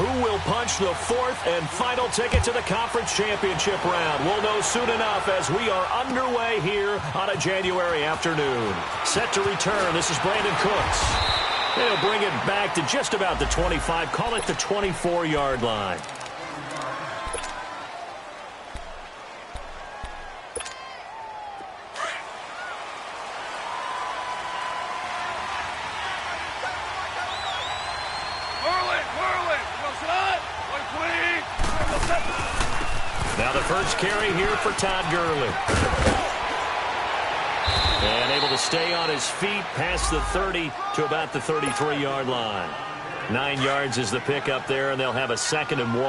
Who will punch the fourth and final ticket to the conference championship round? We'll know soon enough as we are underway here on a January afternoon. Set to return, this is Brandon Cooks. He'll bring it back to just about the 25, call it the 24-yard line. Now the first carry here for Todd Gurley. And able to stay on his feet past the 30 to about the 33-yard line. 9 yards is the pickup there, and they'll have a 2nd and 1.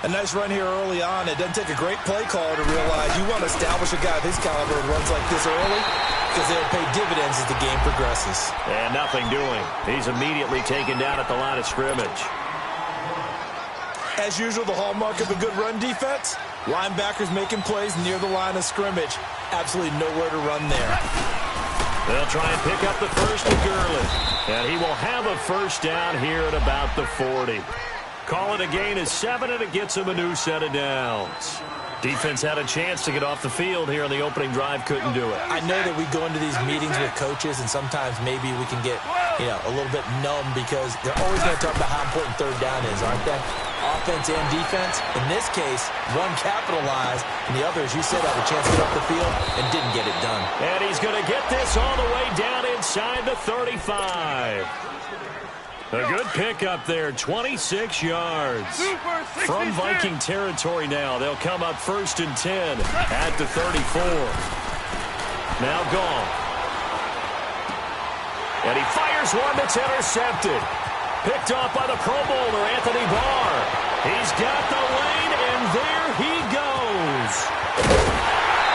A nice run here early on. It doesn't take a great play caller to realize you want to establish a guy of his caliber who runs like this early because they'll pay dividends as the game progresses. And nothing doing. He's immediately taken down at the line of scrimmage. As usual, the hallmark of a good run defense, linebackers making plays near the line of scrimmage. Absolutely nowhere to run there. They'll try and pick up the first with Gurley. And he will have a first down here at about the 40. Call it a gain of 7, and it gets him a new set of downs. Defense had a chance to get off the field here on the opening drive, couldn't do it. I know that we go into these meetings with coaches, and sometimes maybe we can get, a little bit numb because they're always going to talk about how important third down is, aren't they? Offense and defense. In this case, one capitalized, and the other, as you said, had a chance to get off the field and didn't get it done. And he's going to get this all the way down inside the 35. A good pickup there, 26 yards. From Viking territory now, they'll come up 1st and 10 at the 34. Now gone. And he fires one that's intercepted. Picked off by the Pro Bowler, Anthony Barr. He's got the lane, and there he goes.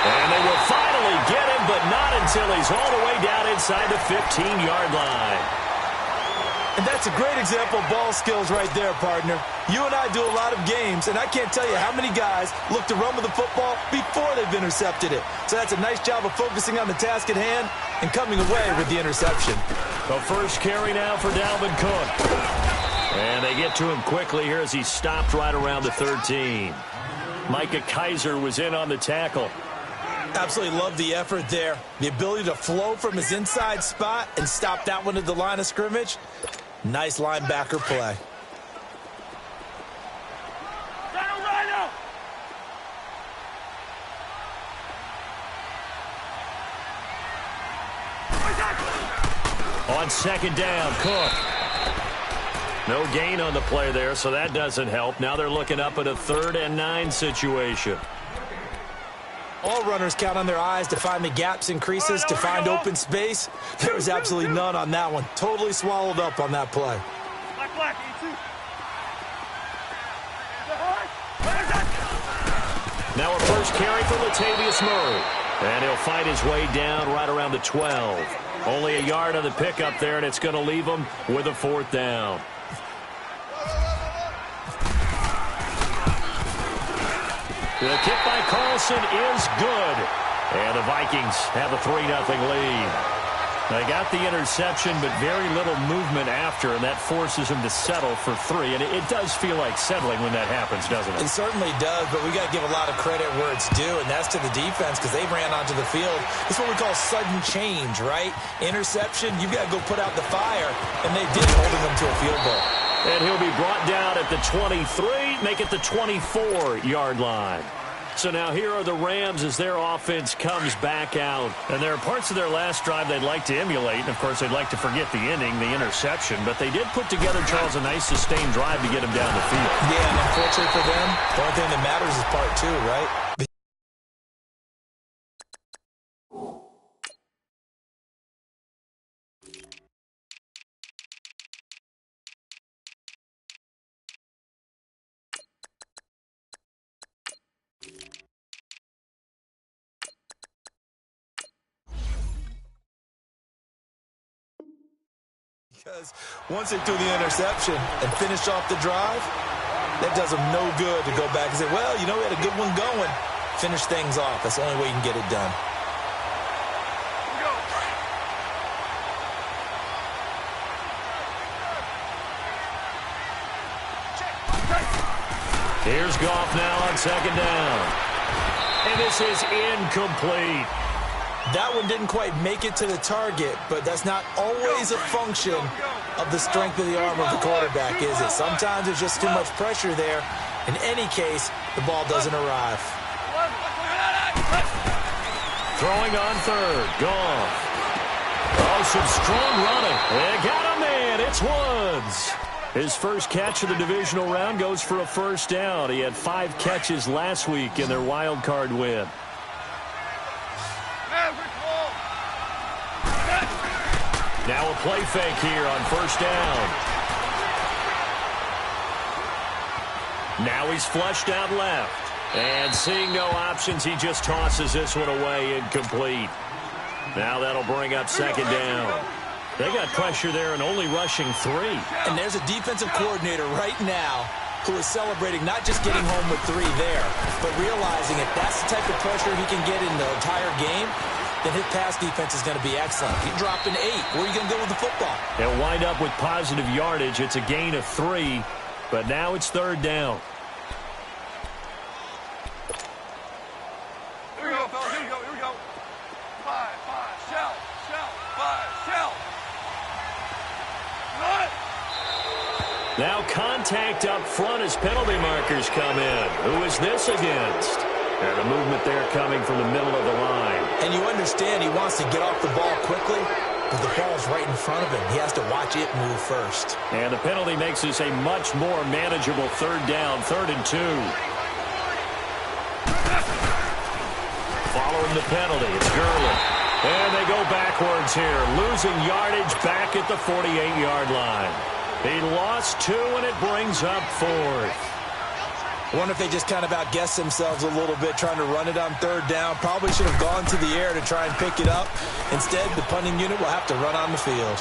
And they will finally get him, but not until he's all the way down inside the 15-yard line. And that's a great example of ball skills right there, partner. You and I do a lot of games, and I can't tell you how many guys look to run with the football before they've intercepted it. So that's a nice job of focusing on the task at hand and coming away with the interception. The first carry now for Dalvin Cook. And they get to him quickly here as he stopped right around the 13. Micah Kaiser was in on the tackle. Absolutely love the effort there. The ability to flow from his inside spot and stop that one at the line of scrimmage. Nice linebacker play. On 2nd down, Cook. No gain on the play there, so that doesn't help. Now they're looking up at a 3rd and 9 situation. All runners count on their eyes to find the gaps and creases, to find open space. There was absolutely none on that one. Totally swallowed up on that play. Now a first carry for Latavius Murray. And he'll fight his way down right around the 12. Only a yard on the pickup there, and it's going to leave him with a 4th down. The kick by Carlson is good. And the Vikings have a 3-0 lead. They got the interception, but very little movement after, and that forces him to settle for 3. And it does feel like settling when that happens, doesn't it? It certainly does, but we got to give a lot of credit where it's due, and that's to the defense because they ran onto the field. It's what we call sudden change, right? Interception, you've got to go put out the fire, and they did, holding them to a field goal. And he'll be brought down at the 23, make it the 24-yard line. So now here are the Rams as their offense comes back out. And there are parts of their last drive they'd like to emulate. And, of course, they'd like to forget the ending, the interception. But they did put together, Charles, a nice sustained drive to get them down the field. Yeah, and unfortunately for them, the only thing that matters is part 2, right? Because once they threw the interception and finished off the drive, that does them no good to go back and say, well, we had a good one going. Finish things off. That's the only way you can get it done. Here's Goff now on second down. And this is incomplete. That one didn't quite make it to the target, but that's not always a function of the strength of the arm of the quarterback, is it? Sometimes there's just too much pressure there. In any case, the ball doesn't arrive. Throwing on third. Goff. Oh, some strong running. They got a man. It's Woods. His first catch of the divisional round goes for a first down. He had 5 catches last week in their wild card win. Now a play fake here on first down. Now he's flushed out left. And seeing no options, he just tosses this one away incomplete. Now that'll bring up second down. They got pressure there and only rushing 3. And there's a defensive coordinator right now who is celebrating not just getting home with 3 there, but realizing if that's the type of pressure he can get in the entire game, then his pass defense is going to be excellent. He dropped an 8. Where are you going to go with the football? They'll wind up with positive yardage. It's a gain of 3, but now it's third down. Here we go, fellas. Here we go. Here we go. 5, shell, 5, shell. Now contact up front as penalty markers come in. Who is this against? And the movement there coming from the middle of the line. And you understand he wants to get off the ball quickly, but the ball's right in front of him. He has to watch it move first. And the penalty makes this a much more manageable third down, 3rd and 2. Following the penalty, it's Gurley. And they go backwards here, losing yardage back at the 48-yard line. He lost 2, and it brings up 4th. I wonder if they just kind of outguessed themselves a little bit trying to run it on third down. Probably should have gone to the air to try and pick it up. Instead, the punting unit will have to run on the field.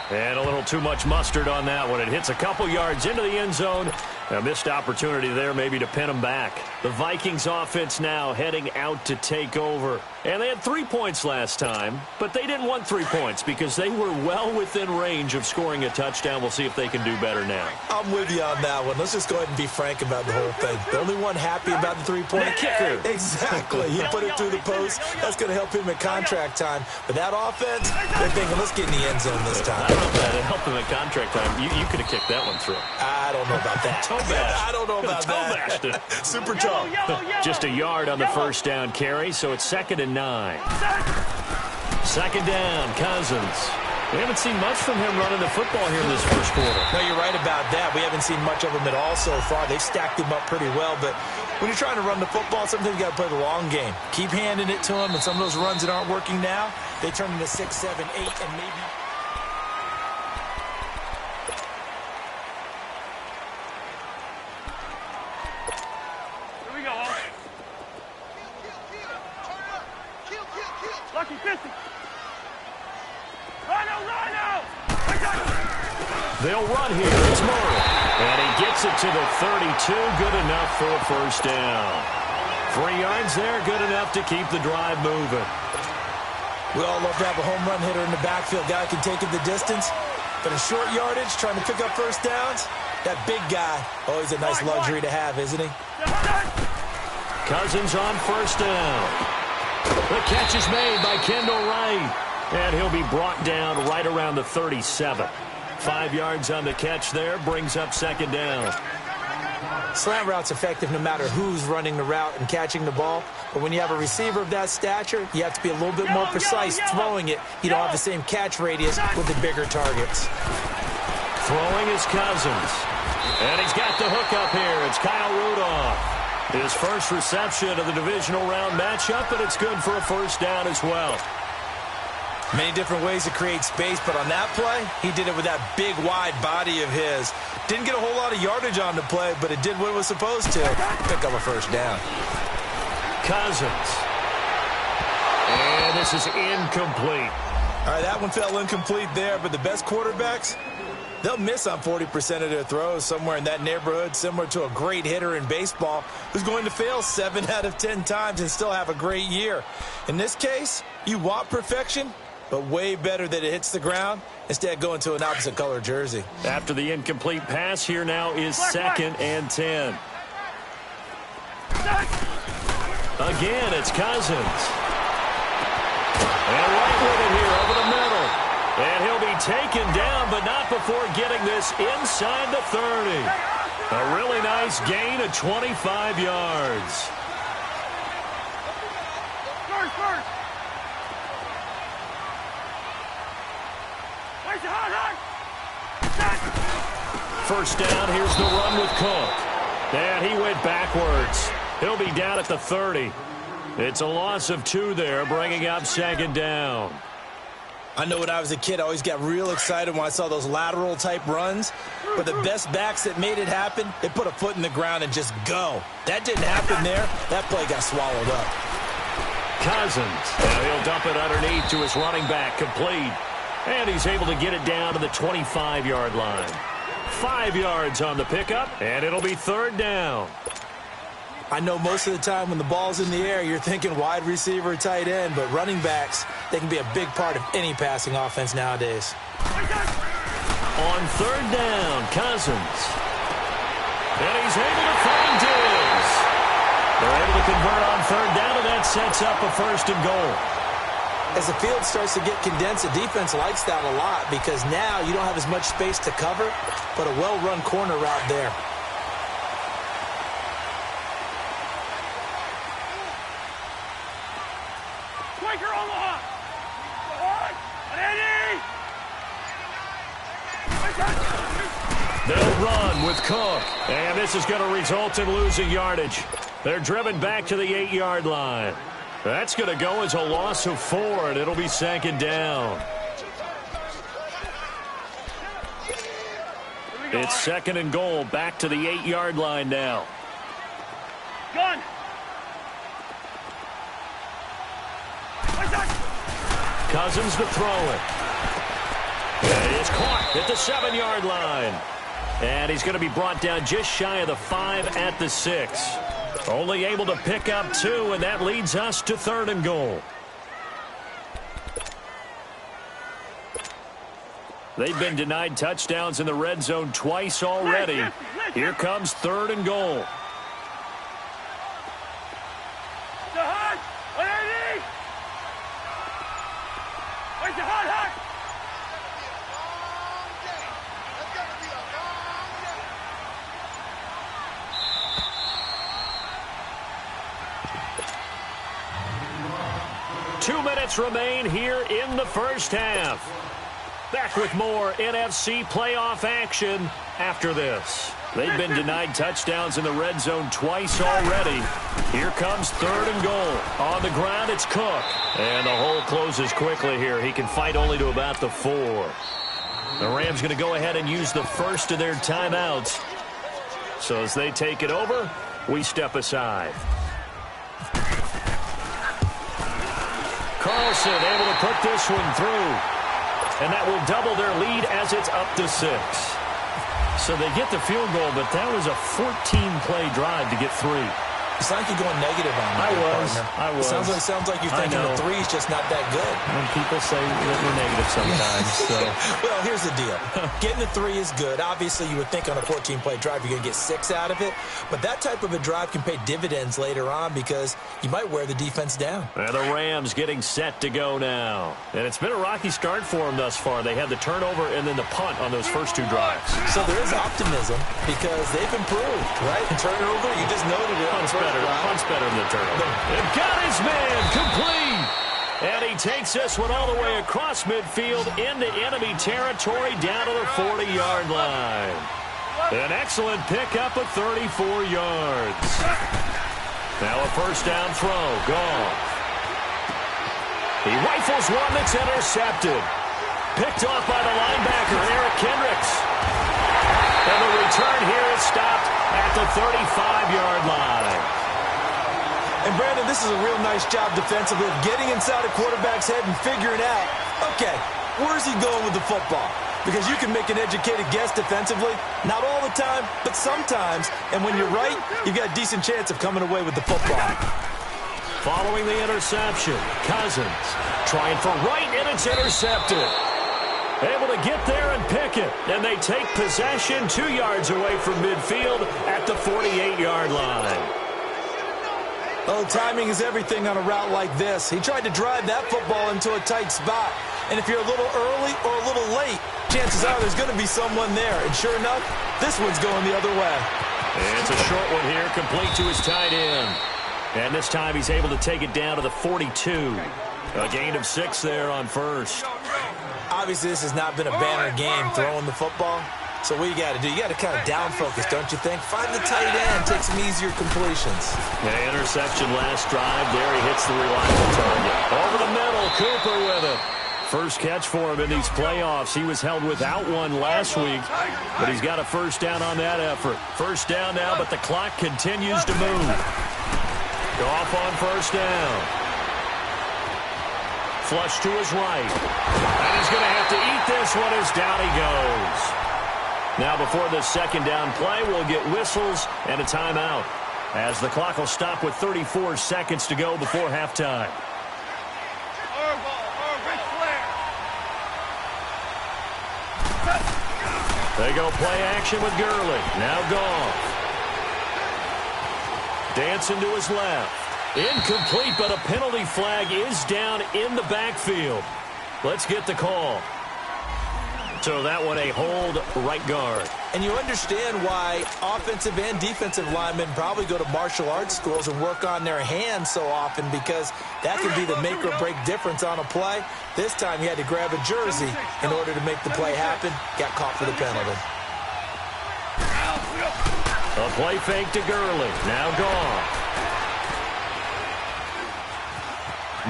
And a little too much mustard on that one. It hits a couple yards into the end zone. A missed opportunity there maybe to pin them back. The Vikings offense now heading out to take over. And they had 3 points last time, but they didn't want 3 points because they were well within range of scoring a touchdown. We'll see if they can do better now. I'm with you on that one. Let's just go ahead and be frank about the whole thing. The only one happy about the 3-point kicker. Exactly. He put it through the post. That's going to help him at contract time. But that offense, they're thinking, let's get in the end zone this time. I don't know if that helped him at contract time. You could have kicked that one through. I don't know about that. I don't know about that. Super toe. Just a yard on the first down carry, so it's 2nd and 9. Second down, Cousins. We haven't seen much from him running the football here in this first quarter. No, you're right about that. We haven't seen much of him at all so far. They've stacked him up pretty well, but when you're trying to run the football, sometimes you got to play the long game. Keep handing it to him, and some of those runs that aren't working now, they turn into 6, 7, 8, and maybe... Lucky Phesy. Rhino! They'll run here. It's Murray. And he gets it to the 32. Good enough for a first down. 3 yards there. Good enough to keep the drive moving. We all love to have a home run hitter in the backfield. Guy can take it the distance. But in short yardage, trying to pick up first downs, that big guy, always a nice luxury to have, isn't he? Cousins on first down. The catch is made by Kendall Wright. And he'll be brought down right around the 37. 5 yards on the catch there, brings up second down. Slant route's effective no matter who's running the route and catching the ball. But when you have a receiver of that stature, you have to be a little bit more precise throwing it. You don't have the same catch radius with the bigger targets. Throwing is Cousins. And he's got the hook up here. It's Kyle Rudolph. His first reception of the divisional round matchup, and it's good for a first down as well. Many different ways to create space, but on that play, he did it with that big, wide body of his. Didn't get a whole lot of yardage on the play, but it did what it was supposed to. Pick up a first down. Cousins. And this is incomplete. All right, that one fell incomplete there, but the best quarterbacks, they'll miss on 40% of their throws, somewhere in that neighborhood, similar to a great hitter in baseball who's going to fail 7 out of 10 times and still have a great year. In this case, you want perfection, but way better that it hits the ground instead of going to an opposite color jersey. After the incomplete pass, here now is 2nd and 10. Again, it's Cousins. And right with it here over the middle. And he'll be taken down, but not before getting this inside the 30. A really nice gain of 25 yards. First down, here's the run with Cook. And he went backwards. He'll be down at the 30. It's a loss of 2 there, bringing up 2nd down. I know when I was a kid, I always got real excited when I saw those lateral-type runs. But the best backs that made it happen, they put a foot in the ground and just go. That didn't happen there. That play got swallowed up. Cousins. And he'll dump it underneath to his running back, complete. And he's able to get it down to the 25-yard line. 5 yards on the pickup, and it'll be 3rd down. I know most of the time when the ball's in the air, you're thinking wide receiver, tight end, but running backs, they can be a big part of any passing offense nowadays. On 3rd down, Cousins. And he's able to find Diggs. They're able to convert on 3rd down, and that sets up a 1st and goal. As the field starts to get condensed, the defense likes that a lot because now you don't have as much space to cover, but a well-run corner route there. They'll run with Cook, and this is going to result in losing yardage. They're driven back to the 8-yard line. That's going to go as a loss of 4, and it'll be 2nd down. It's 2nd and goal, back to the 8-yard line now. Gun. Cousins to throw it. And he is caught at the 7-yard line. And he's going to be brought down just shy of the 5 at the 6. Only able to pick up 2, and that leads us to 3rd and goal. They've been denied touchdowns in the red zone twice already. Here comes 3rd and goal. Remain here in the first half. Back with more NFC playoff action after this. They've been denied touchdowns in the red zone twice already. Here comes 3rd and goal. On the ground, it's Cook. And the hole closes quickly here. He can fight only to about the 4. The Rams going to go ahead and use the first of their timeouts. So as they take it over, we step aside. Carlson able to put this one through. And that will double their lead as it's up to 6. So they get the field goal, but that was a 14-play drive to get 3. It's like you're going negative on me. I was. It sounds like you're thinking the 3's just not that good. When people say that we're negative sometimes. So. Well, here's the deal. Getting the 3 is good. Obviously, you would think on a 14-play drive you're going to get 6 out of it. But that type of a drive can pay dividends later on because you might wear the defense down. And the Rams getting set to go now. And it's been a rocky start for them thus far. They had the turnover and then the punt on those first 2 drives. So there is optimism because they've improved, right? Turnover, you just noted it. Punt's better than the turnover. And got his man complete. And he takes this one all the way across midfield into enemy territory down to the 40-yard line. An excellent pickup of 34 yards. Now a first down throw. Goff. He rifles one that's intercepted. Picked off by the linebacker, Eric Kendricks. And the return here is stopped at the 35-yard line. And, Brandon, this is a real nice job defensively of getting inside a quarterback's head and figuring out, okay, where's he going with the football? Because you can make an educated guess defensively, not all the time, but sometimes. And when you're right, you've got a decent chance of coming away with the football. Following the interception, Cousins trying for right, and it's intercepted. Able to get there and pick it. And they take possession 2 yards away from midfield at the 48-yard line. Oh, timing is everything on a route like this. He tried to drive that football into a tight spot. And if you're a little early or a little late, chances are there's going to be someone there. And sure enough, this one's going the other way. And it's a short one here, complete to his tight end. And this time he's able to take it down to the 42. A gain of 6 there on first. Obviously, this has not been a banner game throwing the football. So what you got to do, you got to kind of down focus, don't you think? Find the tight end, take some easier completions. Yeah, interception last drive. There he hits the reliable target. Over the middle, Cooper with it. First catch for him in these playoffs. He was held without one last week, but he's got a first down on that effort. First down now, but the clock continues to move. Goff on first down. Flush to his right. And he's going to have to eat this one as down he goes. Now before this second down play, we'll get whistles and a timeout, as the clock will stop with 34 seconds to go before halftime. They go play action with Gurley. Now Goff. Dancing to his left. Incomplete, but a penalty flag is down in the backfield. Let's get the call. So that one a hold right guard. And you understand why offensive and defensive linemen probably go to martial arts schools and work on their hands so often, because that can be the make or break difference on a play. This time he had to grab a jersey in order to make the play happen. Got caught for the penalty. A play fake to Gurley. Now gone.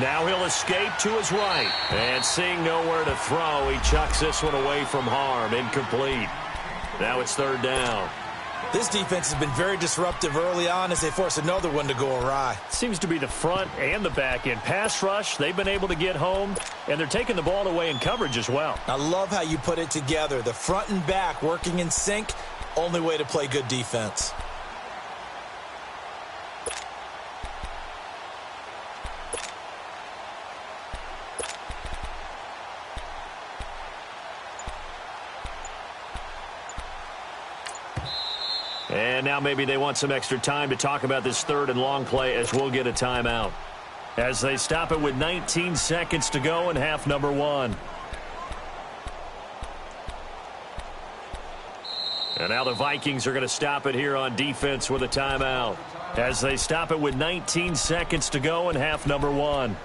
Now he'll escape to his right. And seeing nowhere to throw, he chucks this one away from harm. Incomplete. Now it's third down. This defense has been very disruptive early on as they force another one to go awry. Seems to be the front and the back end. Pass rush, they've been able to get home, and they're taking the ball away in coverage as well. I love how you put it together. The front and back working in sync, only way to play good defense. And now maybe they want some extra time to talk about this third and long play, as we'll get a timeout, as they stop it with 19 seconds to go in half number one. And now the Vikings are going to stop it here on defense with a timeout, as they stop it with 19 seconds to go in half number one.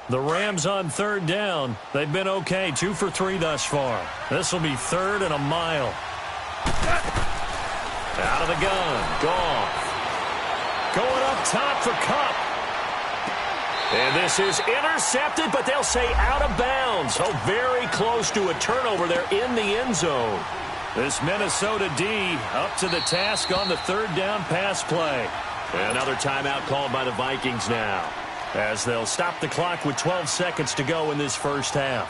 The Rams on third down. They've been okay, 2 for 3 thus far. This will be third and a mile. Out of the gun, Goff. Going up top for Kupp. And this is intercepted, but they'll say out of bounds. So very close to a turnover there in the end zone. This Minnesota D up to the task on the third down pass play. Another timeout called by the Vikings now, as they'll stop the clock with 12 seconds to go in this first half.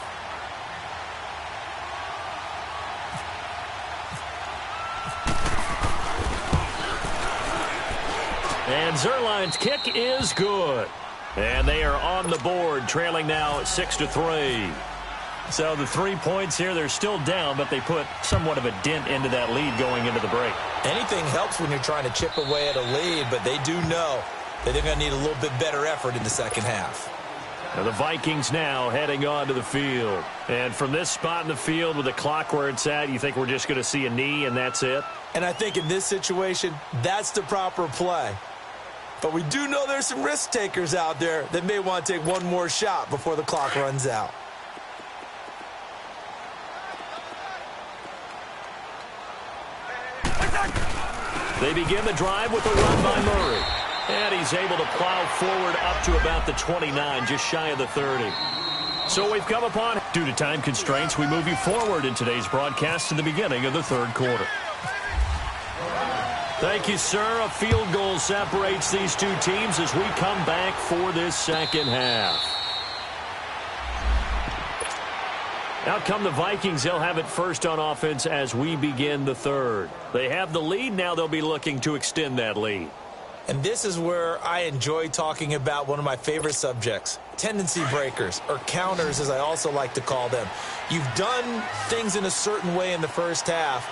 And Zerline's kick is good. And they are on the board, trailing now 6-3. So the 3 points here, they're still down, but they put somewhat of a dent into that lead going into the break. Anything helps when you're trying to chip away at a lead, but they do know that they're going to need a little bit better effort in the second half. Now the Vikings now heading onto the field. And from this spot in the field with the clock where it's at, you think we're just going to see a knee and that's it? And I think in this situation, that's the proper play. But we do know there's some risk takers out there that may want to take one more shot before the clock runs out. They begin the drive with a run by Murray. And he's able to plow forward up to about the 29, just shy of the 30. So we've come upon, due to time constraints, we move you forward in today's broadcast to the beginning of the third quarter. Thank you, sir. A field goal separates these two teams as we come back for this second half. Out come the Vikings. They'll have it first on offense as we begin the third. They have the lead. Now they'll be looking to extend that lead. And this is where I enjoy talking about one of my favorite subjects, tendency breakers, or counters as I also like to call them. You've done things in a certain way in the first half,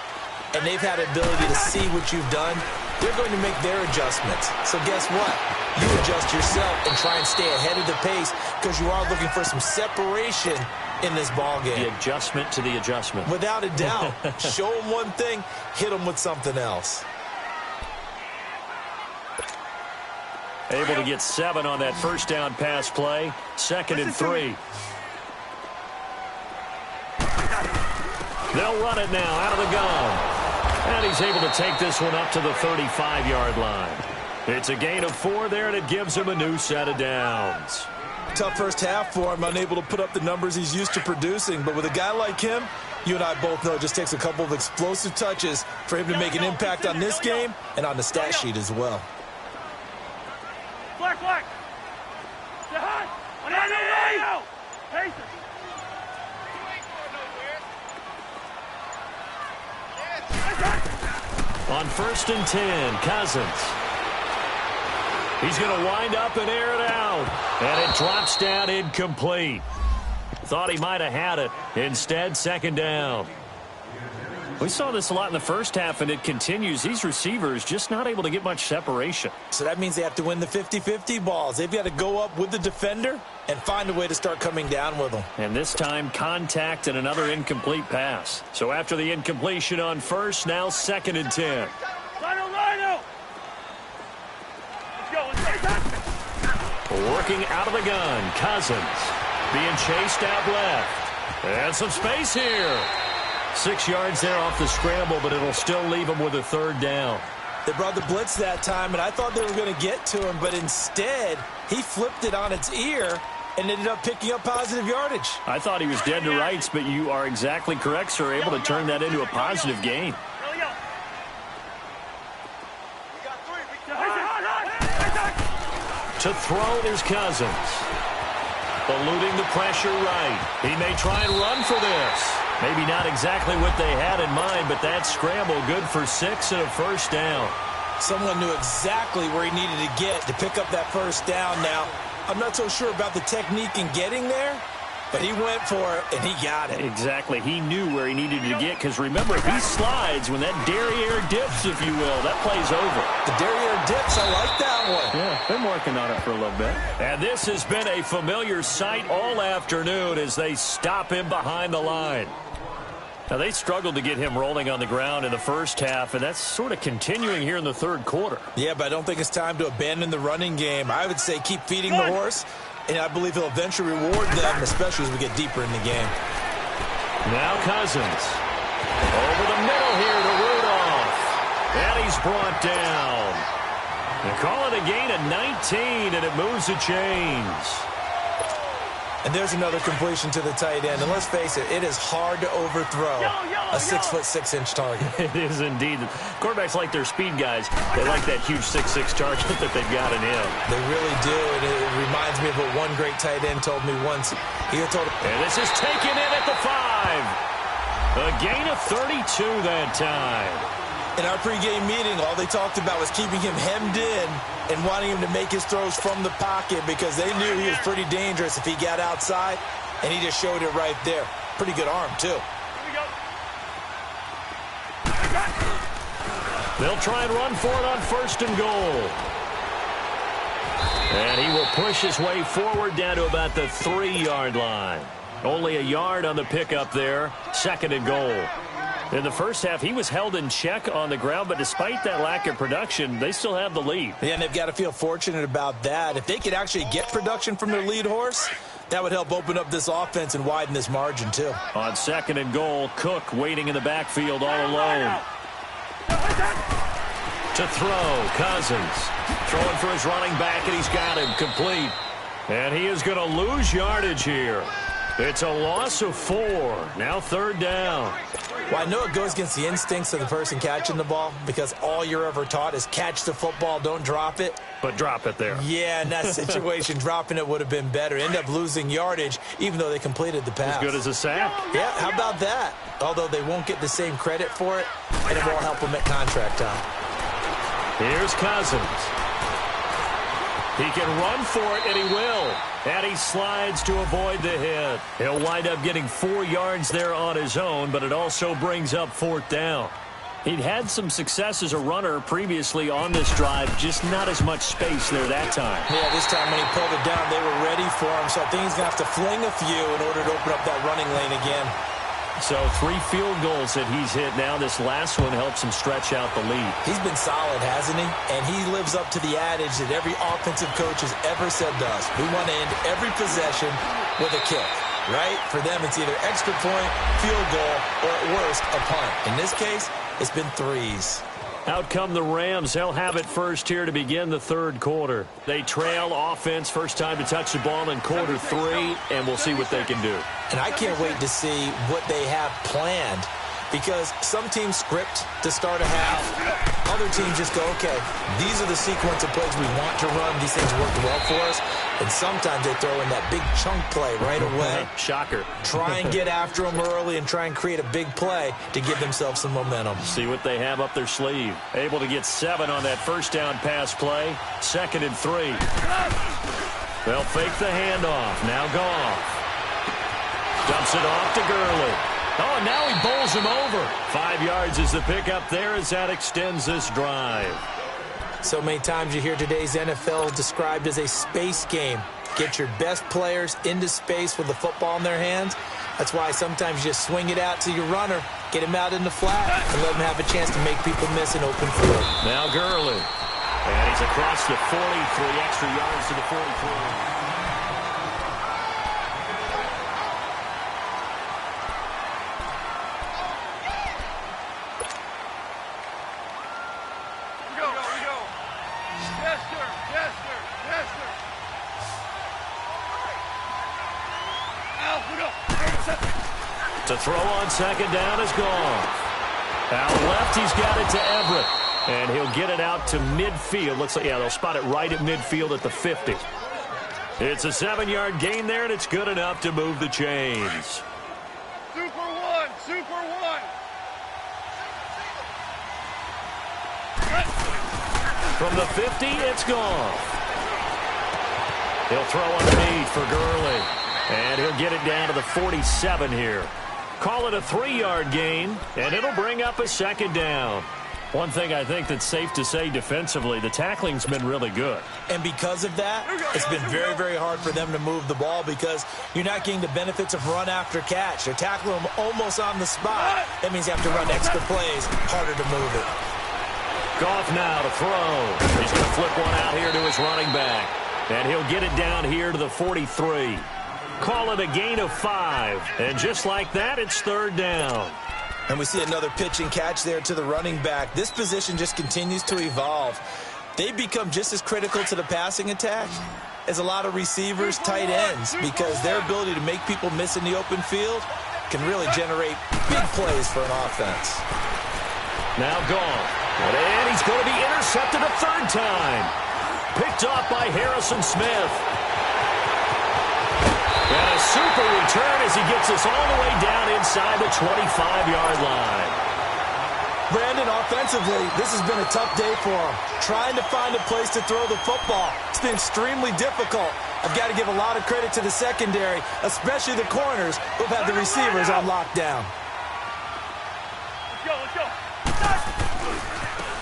and they've had the ability to see what you've done. They're going to make their adjustments. So guess what? You adjust yourself and try and stay ahead of the pace because you are looking for some separation in this ball game. The adjustment to the adjustment. Without a doubt. Show them one thing, hit them with something else. Able to get 7 on that first down pass play. 2nd and 3. They'll run it now out of the gun. And he's able to take this one up to the 35-yard line. It's a gain of 4 there, and it gives him a new set of downs. Tough first half for him, unable to put up the numbers he's used to producing. But with a guy like him, you and I both know it just takes a couple of explosive touches for him to make an impact on this game and on the stat sheet as well. Flag, flag. Stay high. Pacers. On 1st and 10, Cousins. He's going to wind up and air it out. And it drops down incomplete. Thought he might have had it. Instead, 2nd down. We saw this a lot in the first half, and it continues. These receivers just not able to get much separation. So that means they have to win the 50-50 balls. They've got to go up with the defender and find a way to start coming down with them. And this time, contact and another incomplete pass. So after the incompletion on 1st, now 2nd and 10. Rhino. Let's go. Working out of the gun, Cousins. Being chased out left. And some space here. 6 yards there off the scramble, but it'll still leave him with a 3rd down. They brought the blitz that time, and I thought they were going to get to him, but instead, he flipped it on its ear and ended up picking up positive yardage. I thought he was dead to rights, but you are exactly correct, sir. Able to turn that into a positive gain. To throw is Cousins. Eluding the pressure right. He may try and run for this. Maybe not exactly what they had in mind, but that scramble good for 6 and a 1st down. Someone knew exactly where he needed to get to pick up that 1st down. Now, I'm not so sure about the technique in getting there, but he went for it, and he got it. Exactly. He knew where he needed to get, because remember, if he slides, when that derriere dips, if you will, that play's over. The derriere dips, I like that one. Yeah, been working on it for a little bit. And this has been a familiar sight all afternoon as they stop him behind the line. Now, they struggled to get him rolling on the ground in the first half, and that's sort of continuing here in the third quarter. Yeah, but I don't think it's time to abandon the running game. I would say keep feeding the horse, and I believe he'll eventually reward them, especially as we get deeper in the game. Now Cousins. Over the middle here to Rudolph. And he's brought down. They call it a gain of 19, and it moves the chains. And there's another completion to the tight end. And let's face it, it is hard to overthrow a 6'6" target. It is indeed. Quarterbacks like their speed guys. They like that huge 6'6" target that they've got in him. They really do. And it reminds me of what one great tight end told me once. He told him, and this is taken in at the 5. A gain of 32 that time. In our pregame meeting, all they talked about was keeping him hemmed in and wanting him to make his throws from the pocket because they knew he was pretty dangerous if he got outside, and he just showed it right there. Pretty good arm, too. They'll try and run for it on 1st and goal. And he will push his way forward down to about the 3-yard line. Only a yard on the pickup there. 2nd and goal. In the first half, he was held in check on the ground, but despite that lack of production, they still have the lead. Yeah, and they've got to feel fortunate about that. If they could actually get production from their lead horse, that would help open up this offense and widen this margin, too. On 2nd and goal, Cook waiting in the backfield all alone. To throw, Cousins. Throwing for his running back, and he's got him complete. And he is going to lose yardage here. It's a loss of 4. Now third down. Well, I know it goes against the instincts of the person catching the ball because all you're ever taught is catch the football, don't drop it. But drop it there. Yeah, in that situation, dropping it would have been better. End up losing yardage, even though they completed the pass. As good as a sack. Yeah, how about that? Although they won't get the same credit for it, and it won't help them at contract time. Here's Cousins. He can run for it, and he will. And he slides to avoid the hit. He'll wind up getting 4 yards there on his own, but it also brings up 4th down. He'd had some success as a runner previously on this drive, just not as much space there that time. Yeah, this time when he pulled it down, they were ready for him, so I think he's going to have to fling a few in order to open up that running lane again. So 3 field goals that he's hit now. This last one helps him stretch out the lead. He's been solid, hasn't he? And he lives up to the adage that every offensive coach has ever said to us. We want to end every possession with a kick, right? For them, it's either extra point, field goal, or at worst, a punt. In this case, it's been 3s. Out come the Rams. They'll have it first here to begin the third quarter. They trail offense, first time to touch the ball in quarter 3, and we'll see what they can do. And I can't wait to see what they have planned because some teams script to start a half. Other teams just go, okay, these are the sequence of plays we want to run. These things work well for us. And sometimes they throw in that big chunk play right away. Shocker. Try and get after them early and try and create a big play to give themselves some momentum. See what they have up their sleeve. Able to get 7 on that first down pass play. 2nd and 3. They'll fake the handoff. Now Goff. Dumps it off to Gurley. Oh, and now he bowls him over. 5 yards is the pickup there as that extends this drive. So many times you hear today's NFL described as a space game. Get your best players into space with the football in their hands. That's why sometimes you just swing it out to your runner, get him out in the flat, and let him have a chance to make people miss an open field. Now Gurley. And he's across the 40, 3 extra yards to the 43. To throw on 2nd down is Goff. Out left, he's got it to Everett. And he'll get it out to midfield. Looks like, yeah, they'll spot it right at midfield at the 50. It's a 7-yard gain there, and it's good enough to move the chains. Super 1, Super 1. From the 50, it's Goff. He'll throw underneath for Gurley. And he'll get it down to the 47 here. Call it a 3-yard gain, and it'll bring up a 2nd down. One thing I think that's safe to say defensively, the tackling's been really good. And because of that, it's been very, very hard for them to move the ball because you're not getting the benefits of run after catch. They're tackling them almost on the spot. That means you have to run extra plays, harder to move it. Goff now to throw. He's going to flip one out here to his running back. And he'll get it down here to the 43. Call it a gain of 5. And just like that, it's 3rd down. And we see another pitch and catch there to the running back. This position just continues to evolve. They've become just as critical to the passing attack as a lot of receivers, tight ends, because their ability to make people miss in the open field can really generate big plays for an offense. Now Goff. And he's going to be intercepted a 3rd time. Picked off by Harrison Smith. And a super return as he gets us all the way down inside the 25-yard line. Brandon, offensively, this has been a tough day for him. Trying to find a place to throw the football. It's been extremely difficult. I've got to give a lot of credit to the secondary, especially the corners who've had the receivers on lockdown. Let's go.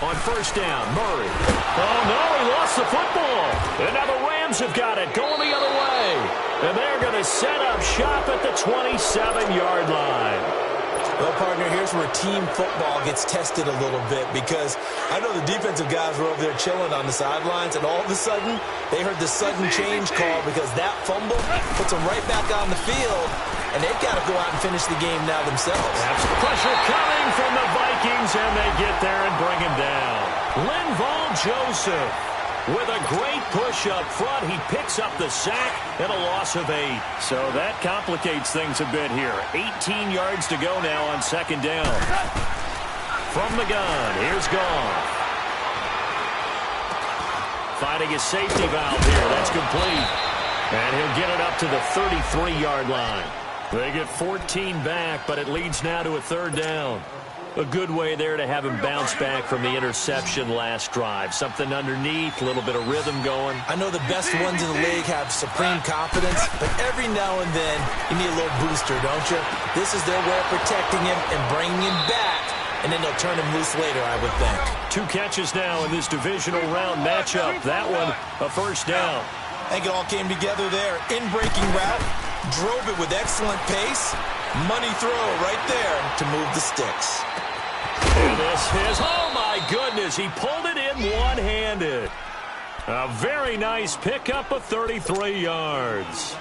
On 1st down, Murray. Oh, no, he lost the football. And now the Rams have got it going the other way. And they're going to set up shop at the 27-yard line. Well, partner, here's where team football gets tested a little bit because I know the defensive guys were over there chilling on the sidelines, and all of a sudden they heard the sudden change call because that fumble puts them right back on the field, and they've got to go out and finish the game now themselves. That's the pressure coming from the Vikings, and they get there and bring him down. Linval Joseph. With a great push up front, he picks up the sack and a loss of 8. So that complicates things a bit here. 18 yards to go now on second down. From the gun, here's Goff. Finding his safety valve here. That's complete. And he'll get it up to the 33-yard line. They get 14 back, but it leads now to a third down. A good way there to have him bounce back from the interception last drive. Something underneath, a little bit of rhythm going. I know the best ones in the league have supreme confidence, but every now and then you need a little booster, don't you? This is their way of protecting him and bringing him back, and then they'll turn him loose later, I would think. 2 catches now in this divisional round matchup. That one, a first down. I think it all came together there. In-breaking route, drove it with excellent pace. Money throw right there to move the sticks. And this is, oh my goodness, he pulled it in one-handed. A very nice pickup of 33 yards.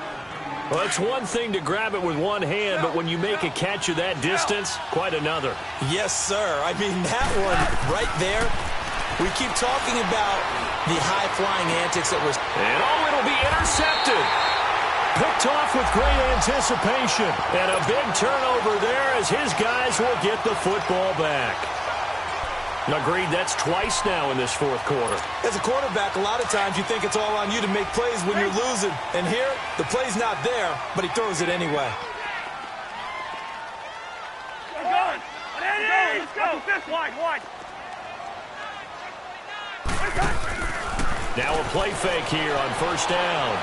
Well, it's one thing to grab it with one hand, but when you make a catch of that distance, quite another. Yes, sir. I mean, that one right there, we keep talking about the high-flying antics that was... And oh, it'll be intercepted. Picked off with great anticipation. And a big turnover there as his guys will get the football back. Agreed, that's twice now in this fourth quarter. As a quarterback, a lot of times you think it's all on you to make plays when you're losing. And here, the play's not there, but he throws it anyway. Let's go. This wide. Now a play fake here on first down.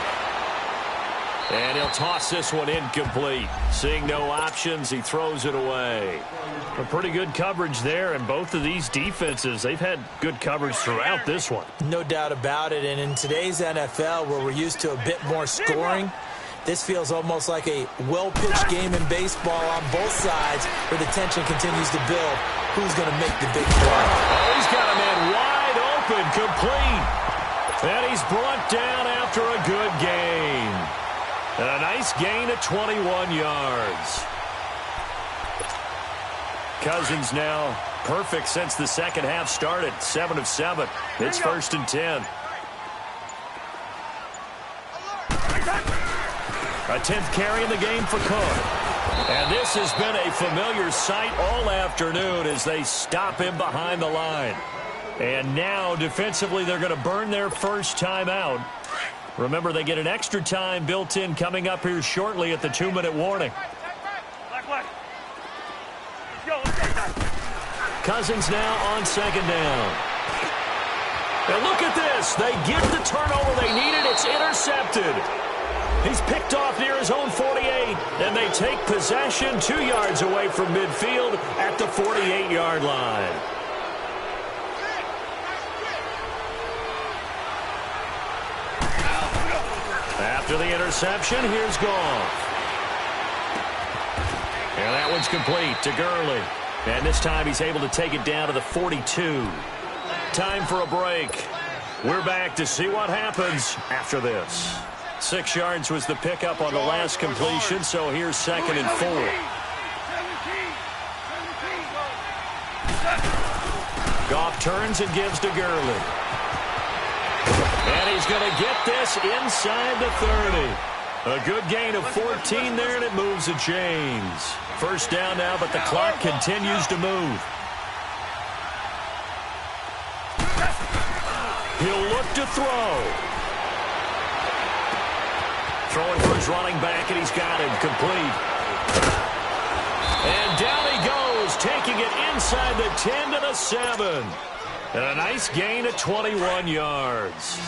And he'll toss this one incomplete. Seeing no options, he throws it away. A pretty good coverage there, and both of these defenses, they've had good coverage throughout this one. No doubt about it, and in today's NFL, where we're used to a bit more scoring, this feels almost like a well-pitched game in baseball on both sides, where the tension continues to build. Who's going to make the big play? Oh, he's got a man wide open, complete. And he's brought down after a good gain. A nice gain of 21 yards. Cousins now perfect since the second half started. 7 of 7. It's 1st and 10. A 10th carry in the game for Cook. And this has been a familiar sight all afternoon as they stop him behind the line. And now defensively they're going to burn their first time out. Remember, they get an extra time built in coming up here shortly at the 2-minute warning. Cousins now on second down. And look at this. They get the turnover they needed. It's intercepted. He's picked off near his own 48, and they take possession 2 yards away from midfield at the 48-yard line. After the interception, here's Goff. And that one's complete to Gurley. And this time he's able to take it down to the 42. Time for a break. We're back to see what happens after this. 6 yards was the pickup on the last completion, so here's 2nd and 4. Goff turns and gives to Gurley. And he's going to get this inside the 30. A good gain of 14 there, and it moves the chains. First down now, but the clock continues to move. He'll look to throw. Throwing for his running back, and he's got him complete. And down he goes, taking it inside the 10 to the 7. And a nice gain of 21 yards.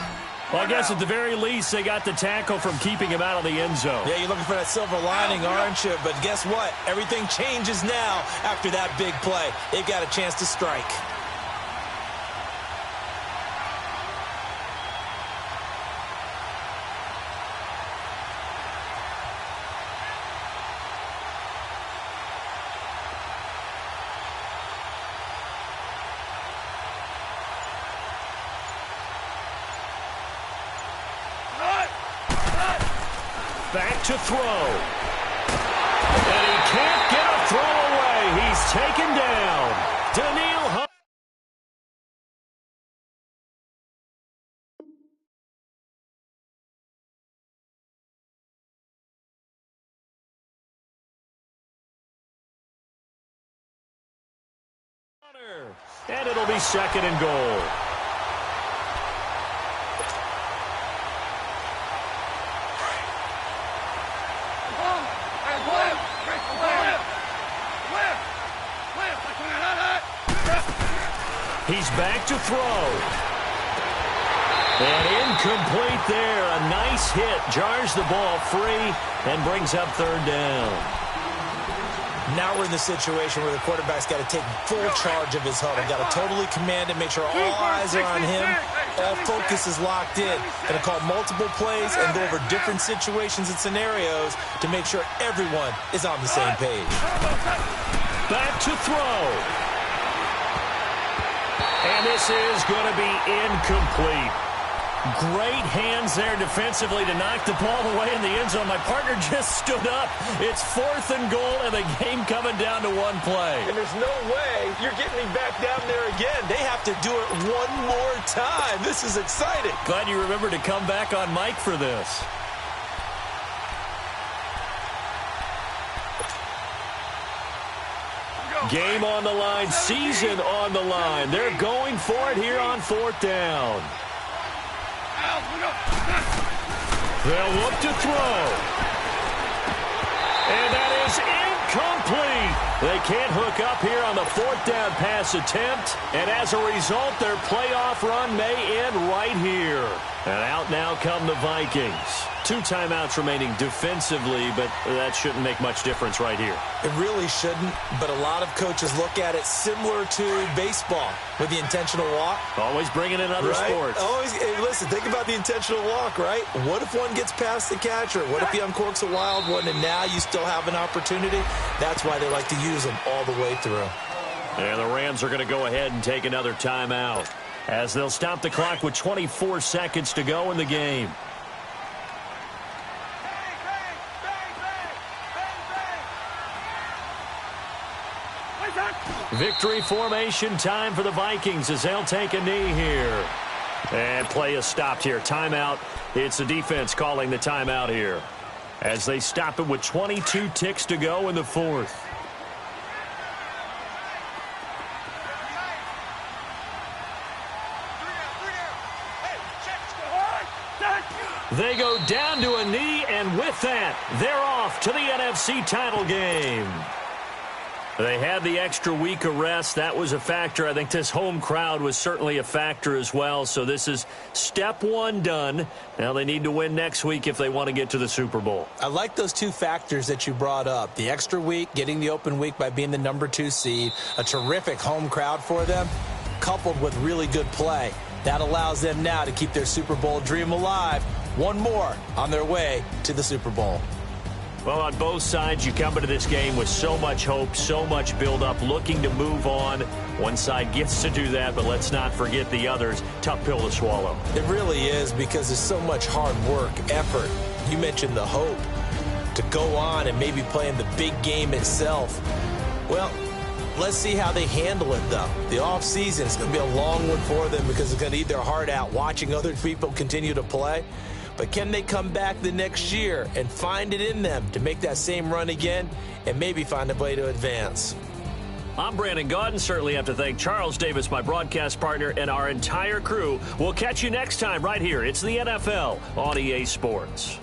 Well, I guess at the very least, they got the tackle from keeping him out of the end zone. Yeah, you're looking for that silver lining, aren't you? But guess what? Everything changes now after that big play. They've got a chance to strike. Back to throw. And he can't get a throw away. He's taken down. Daniil Hunt. And it'll be second and goal. He's back to throw. And incomplete there. A nice hit. Jars the ball free and brings up third down. Now we're in the situation where the quarterback's got to take full charge of his huddle. Got to totally command it, make sure all eyes are on him. All focus is locked in. Going to call multiple plays and go over different situations and scenarios to make sure everyone is on the same page. Back to throw. And this is going to be incomplete. Great hands there defensively to knock the ball away in the end zone. My partner just stood up. It's fourth and goal, and the game coming down to one play. And there's no way you're getting me back down there again. They have to do it one more time. This is exciting. Glad you remembered to come back on mic for this. Game on the line, season on the line. They're going for it here on fourth down. They'll look to throw. And that is incomplete. They can't hook up here on the fourth down pass attempt. And as a result, their playoff run may end right here. And out now come the Vikings. 2 timeouts remaining defensively, but that shouldn't make much difference right here. It really shouldn't, but a lot of coaches look at it similar to baseball with the intentional walk. Always bringing in other sports. Always, hey, listen, think about the intentional walk, right? What if one gets past the catcher? What if he uncorks a wild one and now you still have an opportunity? That's why they like to use them all the way through. And the Rams are going to go ahead and take another timeout as they'll stop the clock with 24 seconds to go in the game. Victory formation time for the Vikings as they'll take a knee here. And play is stopped here. Timeout. It's the defense calling the timeout here as they stop it with 22 ticks to go in the fourth. They go down to a knee, and with that, they're off to the NFC title game. They had the extra week of rest. That was a factor. I think this home crowd was certainly a factor as well. So this is step one done. Now they need to win next week if they want to get to the Super Bowl. I like those 2 factors that you brought up. The extra week, getting the open week by being the number 2 seed, a terrific home crowd for them, coupled with really good play. That allows them now to keep their Super Bowl dream alive. One more on their way to the Super Bowl. Well, on both sides, you come into this game with so much hope, so much build-up, looking to move on. One side gets to do that, but let's not forget the others. Tough pill to swallow. It really is because there's so much hard work, effort. You mentioned the hope to go on and maybe play in the big game itself. Well, let's see how they handle it, though. The offseason is going to be a long one for them because it's going to eat their heart out watching other people continue to play. But can they come back the next year and find it in them to make that same run again and maybe find a way to advance? I'm Brandon Gaudin. Certainly have to thank Charles Davis, my broadcast partner, and our entire crew. We'll catch you next time right here. It's the NFL on EA Sports.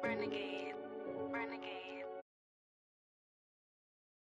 Renegade, renegade.